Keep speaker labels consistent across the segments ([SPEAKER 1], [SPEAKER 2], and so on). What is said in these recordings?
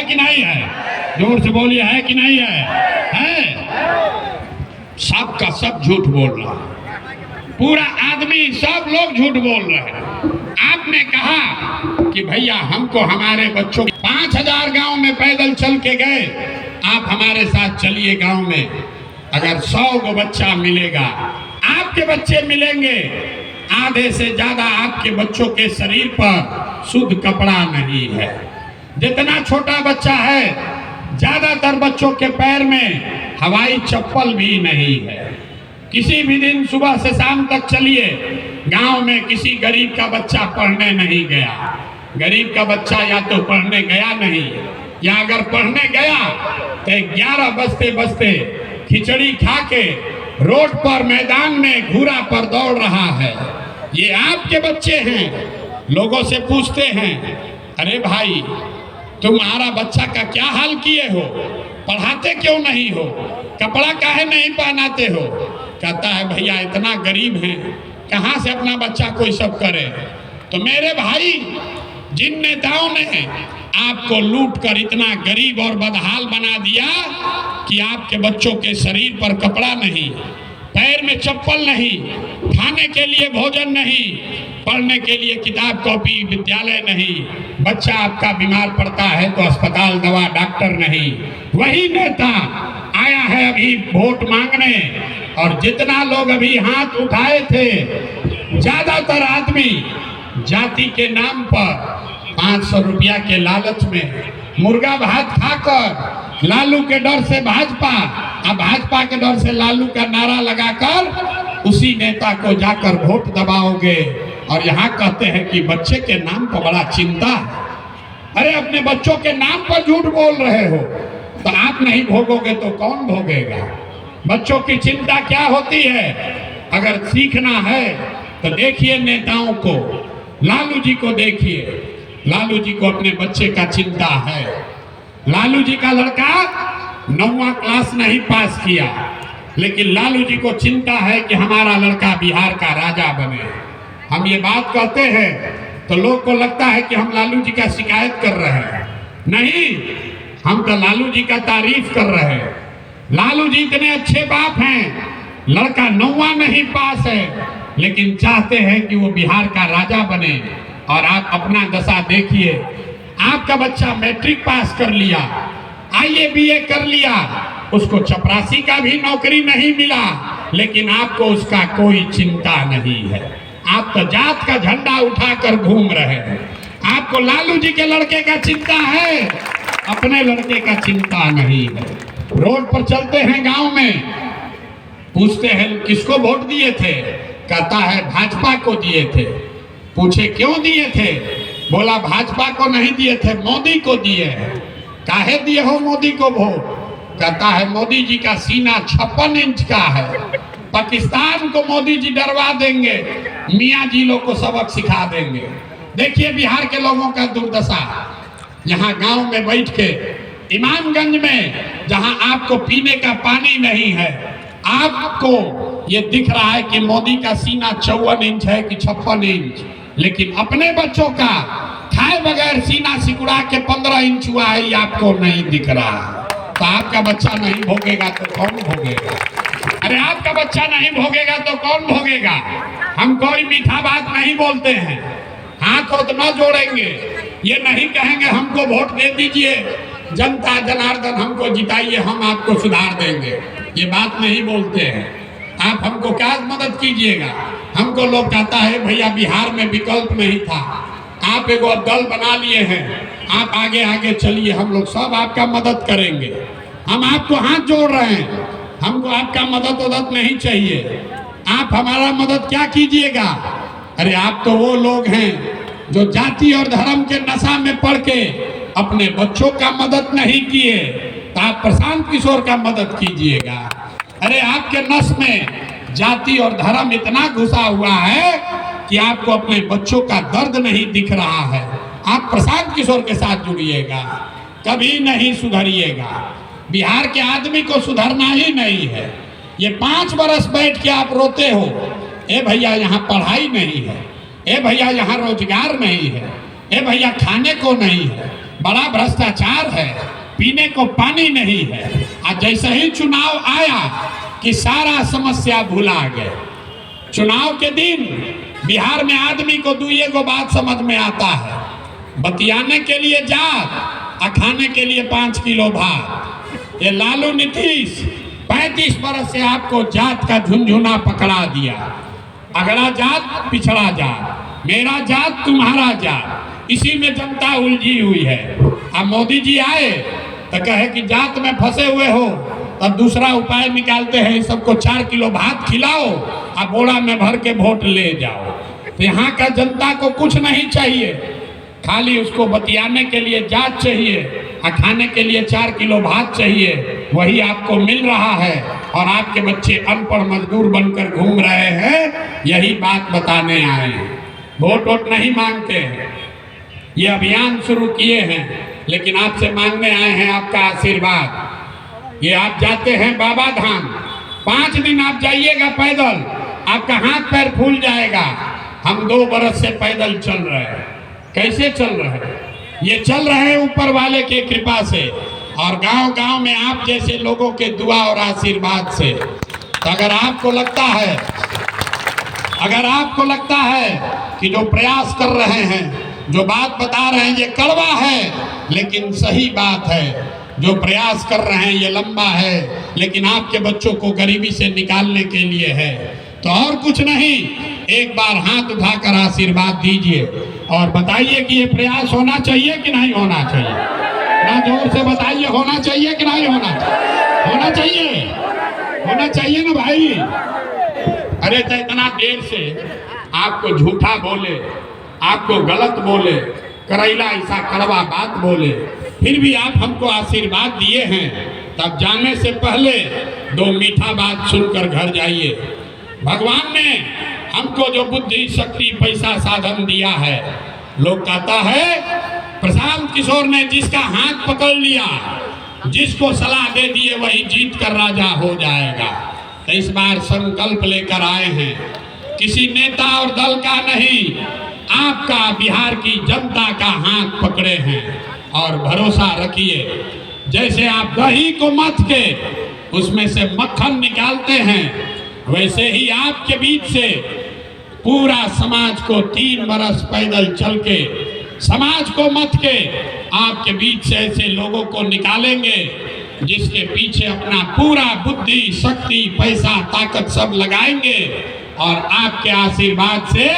[SPEAKER 1] कि नहीं है? जोर से बोलिए, है कि नहीं है? सब का सब झूठ बोल रहा, पूरा आदमी सब लोग झूठ बोल रहे हैं। आपने कहा कि भैया हमको हमारे बच्चों 5000 गांव में पैदल चल के गए, आप हमारे साथ चलिए गांव में, अगर 100 को बच्चा मिलेगा, आपके बच्चे मिलेंगे, आधे से ज्यादा आपके बच्चों के शरीर पर शुद्ध कपड़ा नहीं है। जितना छोटा बच्चा है, ज्यादातर बच्चों के पैर में हवाई चप्पल भी नहीं है। किसी भी दिन सुबह से शाम तक चलिए, गांव में किसी गरीब का बच्चा पढ़ने नहीं गया। गरीब का बच्चा या तो पढ़ने गया नहीं, या अगर पढ़ने गया तो 11 बजते बजते खिचड़ी खा के रोड पर मैदान में घूरा पर दौड़ रहा है। ये आपके बच्चे हैं। लोगों से पूछते हैं, अरे भाई तुम्हारा बच्चा का क्या हाल किए हो, पढ़ाते क्यों नहीं हो, कपड़ा काहे नहीं पहनाते हो? कहता है भैया इतना गरीब हैं, कहाँ से अपना बच्चा कोई सब करे। तो मेरे भाई, जिन नेताओं ने आपको लूट कर इतना गरीब और बदहाल बना दिया कि आपके बच्चों के शरीर पर कपड़ा नहीं, पैर में चप्पल नहीं, खाने के लिए भोजन नहीं, पढ़ने के लिए किताब कॉपी विद्यालय नहीं, बच्चा आपका बीमार पड़ता है तो अस्पताल दवा डॉक्टर नहीं, वही नेता आया है अभी वोट मांगने। और जितना लोग अभी हाथ उठाए थे, ज्यादातर आदमी जाति के नाम पर 500 रुपया के लालच में मुर्गा भात खाकर, लालू के डर से भाजपा, अब भाजपा के डर से लालू का नारा लगाकर उसी नेता को जाकर वोट दबाओगे। और यहाँ कहते हैं कि बच्चे के नाम पर बड़ा चिंता है। अरे अपने बच्चों के नाम पर झूठ बोल रहे हो, तो आप नहीं भोगोगे तो कौन भोगेगा? बच्चों की चिंता क्या होती है? अगर सीखना है तो देखिए नेताओं को, लालू जी को देखिए, लालू जी को अपने बच्चे का चिंता है। लालू जी का लड़का 9वां क्लास नहीं पास किया, लेकिन लालू जी को चिंता है कि हमारा लड़का बिहार का राजा बने। हम ये बात कहते हैं तो लोग को लगता है कि हम लालू जी का शिकायत कर रहे हैं। नहीं, हम तो लालू जी का तारीफ कर रहे हैं। लालू जी इतने अच्छे बाप हैं, लड़का 9वां नहीं पास है, लेकिन चाहते हैं कि वो बिहार का राजा बने। और आप अपना दशा देखिए, आपका बच्चा मैट्रिक पास कर लिया, IAA BA कर लिया, उसको चपरासी का भी नौकरी नहीं मिला, लेकिन आपको उसका कोई चिंता नहीं है। आप तो जात का झंडा उठाकर घूम रहे हैं। आपको लालू जी के लड़के का चिंता है, अपने लड़के का चिंता नहीं है। रोड पर चलते हैं गांव में, पूछते हैं किसको वोट दिए थे? कहता है भाजपा को दिए थे। पूछे क्यों दिए थे? बोला भाजपा को नहीं दिए थे, मोदी को दिए हैं। काहे दिए हो मोदी को वोट? कहता है मोदी जी का सीना 56 इंच का है, पाकिस्तान को मोदी जी डरवा देंगे, मियाँ जी लोग को सबक सिखा देंगे। देखिए बिहार के लोगों का दुर्दशा। यहाँ गांव में बैठ के इमामगंज में, जहां आपको पीने का पानी नहीं है, आपको ये दिख रहा है कि मोदी का सीना 54 इंच है कि 56 इंच, लेकिन अपने बच्चों का खाए बगैर सीना सिकुड़ा के 15 इंच हुआ है, ये आपको नहीं दिख रहा। तो आपका बच्चा नहीं भोगेगा तो कौन भोगेगा? अरे आपका बच्चा नहीं भोगेगा तो कौन भोगेगा? हम कोई मीठा बात नहीं बोलते हैं, हाथ तो न जोड़ेंगे, ये नहीं कहेंगे हमको वोट दे दीजिए, जनता जनार्दन हमको जिताइए, हम आपको सुधार देंगे, ये बात नहीं बोलते हैं। आप हमको क्या मदद कीजिएगा? हमको लोग कहता है भैया बिहार में विकल्प नहीं था, आप एगो दल बना लिए हैं, आप आगे आगे चलिए, हम लोग सब आपका मदद करेंगे। हम आपको हाथ जोड़ रहे हैं, हमको आपका मदद नहीं चाहिए। आप हमारा मदद क्या कीजिएगा? अरे आप तो वो लोग हैं जो जाति और धर्म के नशा में पड़ के अपने बच्चों का मदद नहीं किए, तो आप प्रशांत किशोर का मदद कीजिएगा। अरे आपके नस में जाति और धर्म इतना घुसा हुआ है कि आपको अपने बच्चों का दर्द नहीं दिख रहा है। आप प्रशांत किशोर के साथ जुड़िएगा, कभी नहीं सुधरिएगा। बिहार के आदमी को सुधरना ही नहीं है। ये 5 बरस बैठ के आप रोते हो, ए भैया यहाँ पढ़ाई नहीं है, ए भैया यहाँ रोजगार नहीं है, ए भैया खाने को नहीं है, बड़ा भ्रष्टाचार है, पीने को पानी नहीं है। आज जैसे ही चुनाव आया कि सारा समस्या भुला गए। चुनाव के दिन बिहार में आदमी को दुइये को बात समझ में आता है, बतियाने के लिए जात और खाने के लिए 5 किलो भात। ये लालू नीतीश 35 बरस से आपको जात का झुनझुना पकड़ा दिया। अगला जात पिछड़ा जात, मेरा जात तुम्हारा जात, इसी में जनता उलझी हुई है। अब मोदी जी आए तो कहे कि जात में फंसे हुए हो, तब दूसरा उपाय निकालते हैं, सबको 4 किलो भात खिलाओ और बोरा में भर के वोट ले जाओ। तो यहाँ का जनता को कुछ नहीं चाहिए, खाली उसको बतियाने के लिए जात चाहिए और खाने के लिए 4 किलो भात चाहिए। वही आपको मिल रहा है और आपके बच्चे अनपढ़ मजदूर बनकर घूम रहे हैं। यही बात बताने आए हैं। वोट वोट नहीं मांगते हैं, ये अभियान शुरू किए हैं, लेकिन आपसे मांगने आए हैं आपका आशीर्वाद। ये आप जाते हैं बाबा धाम, 5 दिन आप जाइएगा पैदल, आपका हाथ पैर फूल जाएगा। हम 2 बरस से पैदल चल रहे हैं। कैसे चल रहे हैं? ये चल रहे हैं ऊपर वाले के कृपा से और गांव-गांव में आप जैसे लोगों के दुआ और आशीर्वाद से। तो अगर आपको लगता है कि जो प्रयास कर रहे हैं, जो बात बता रहे हैं ये कड़वा है लेकिन सही बात है, जो प्रयास कर रहे हैं ये लंबा है लेकिन आपके बच्चों को गरीबी से निकालने के लिए है, तो और कुछ नहीं, एक बार हाथ उठाकर आशीर्वाद दीजिए और बताइए कि ये प्रयास होना चाहिए कि नहीं होना चाहिए। ना जोर से बताइए, होना चाहिए कि नहीं होना चाहिए? होना चाहिए, होना चाहिए ना भाई। अरे तो इतना देर से आपको झूठा बोले, आपको गलत बोले, करैला ऐसा कड़वा बात बोले, फिर भी आप हमको आशीर्वाद दिए हैं, तब जाने से पहले 2 मीठा बात सुनकर घर जाइए। भगवान ने हमको जो बुद्धि शक्ति पैसा साधन दिया है, लोग कहता है प्रशांत किशोर ने जिसका हाथ पकड़ लिया, जिसको सलाह दे दिए वही जीत कर राजा हो जाएगा। तो इस बार संकल्प लेकर आए हैं, किसी नेता और दल का नहीं, आपका बिहार की जनता का हाथ पकड़े हैं और भरोसा रखिए। जैसे आप दही को मथ के उसमें से मक्खन निकालते हैं, वैसे ही आपके बीच से पूरा समाज को 3 बरस पैदल चल के, समाज को मथ के आपके बीच से ऐसे लोगों को निकालेंगे जिसके पीछे अपना पूरा बुद्धि शक्ति पैसा ताकत सब लगाएंगे और आपके आशीर्वाद से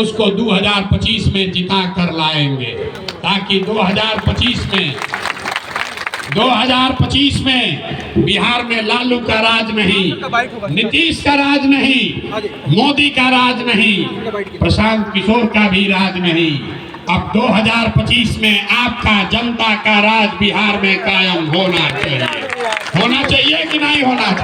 [SPEAKER 1] उसको 2025 में जिता कर लाएंगे, ताकि 2025 में बिहार में लालू का राज नहीं, नीतीश का राज नहीं, मोदी का राज नहीं, प्रशांत किशोर का भी राज नहीं। अब 2025 में आपका जनता का राज बिहार में कायम होना चाहिए। होना चाहिए कि नहीं होना चाहिए?